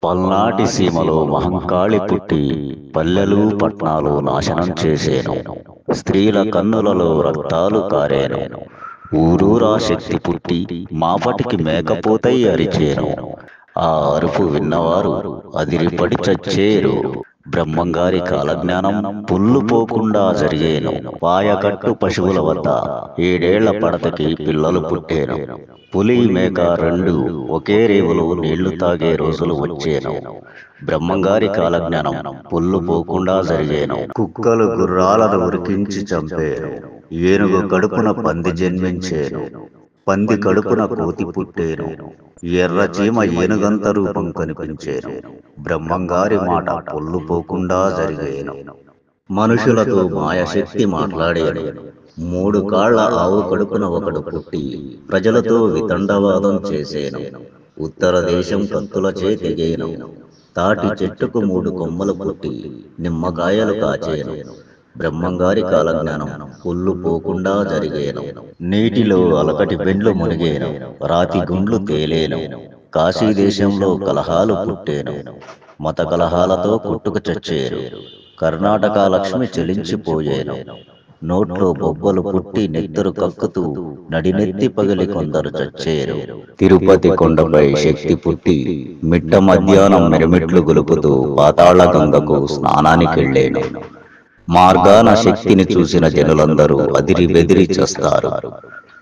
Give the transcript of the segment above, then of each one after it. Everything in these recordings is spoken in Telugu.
పల్నాటి సీమలో మహంకాళి పుట్టి పల్లెలు పట్నాలు నాశనం చేసేను. స్త్రీల కన్నులలో రక్తాలు కారేను. ఊరూరా శక్తి పుట్టి మాపటికి మేకపోతై అరిచేను. ఆ అరుపు విన్నవారు అదిరిపడి చచ్చేరు. బ్రహ్మంగారి కాలజ్ఞానం పుల్లు పోకుండా జరిగేను. పాయకట్టు పశువుల వద్ద 7 ఏళ్ల పడతకి పిల్లలు పుట్టేను. పులి మేక రెండు ఒకే రేవులో నీళ్లు తాగే రోజులు వచ్చేను. బ్రహ్మంగారి కాలజ్ఞానం పుల్లు పోకుండా జరిగేను. కుక్కలు గుర్రాలను ఉరికించి చంపేను. ఏనుగు కడుపున పంది జన్మించేను. పంది కడుపున కోతి పుట్టేను. ఎర్ర చీమ ఏనుగంత రూపం కనిపించేను. బ్రహ్మంగారి మాట పొల్లు పోకుండా జరిగేను. మనుషులతో మాయశక్తి మాట్లాడేను. 3 కాళ్ల ఆవు కడుపున ఒకడు పుట్టి ప్రజలతో వితండవాదం చేసేను. ఉత్తర దేశం కత్తులచే తెగేను. తాటి చెట్టుకు 3 కొమ్మలు పుట్టి నిమ్మకాయలు కాచేను. బ్రహ్మంగారి కాలజ్ఞానం పుల్లు పోకుండా జరిగేను. నీటిలో అలకటి బెండ్లు మునిగేను. రాతి గుండ్లు తేలేను. కాశీ దేశంలో కలహాలు పుట్టేను. మత కలహాలతో కొట్టుకు చచ్చేరు. కర్ణాటక లక్ష్మి చెలించిపోయేను. నోట్లో బొబ్బలు పుట్టి నెత్తురు కక్కుతూ నడినెత్తి పగిలి కొందరు చచ్చేరు. తిరుపతి కొండపై శక్తి పుట్టి మిట్ట మధ్యాహ్నం మిరమిట్లు గొలుపుతూ పాతాళ గంగకు స్నానానికెళ్ళేను. మార్గాన శక్తిని చూసిన జనులందరూ అదిరి బెదిరి చేస్తారు.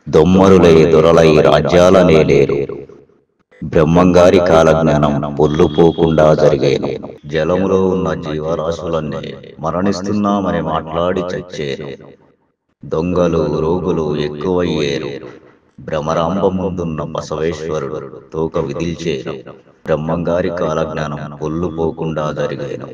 దొమ్మరులై దొరలై రాజ్యాలనే లేరు. బ్రహ్మంగారి కాలజ్ఞానం పొల్లు పోకుండా జరిగేను. జలములో ఉన్న జీవరాశులన్నీ మరణిస్తున్నామని మాట్లాడి చచ్చేను. దొంగలు రోగులు ఎక్కువయ్యేరు. భ్రమరాంబ ముందున్న బసవేశ్వరుడు తోక విదిల్చేను. బ్రహ్మంగారి కాలజ్ఞానం పొల్లు పోకుండా జరిగేను.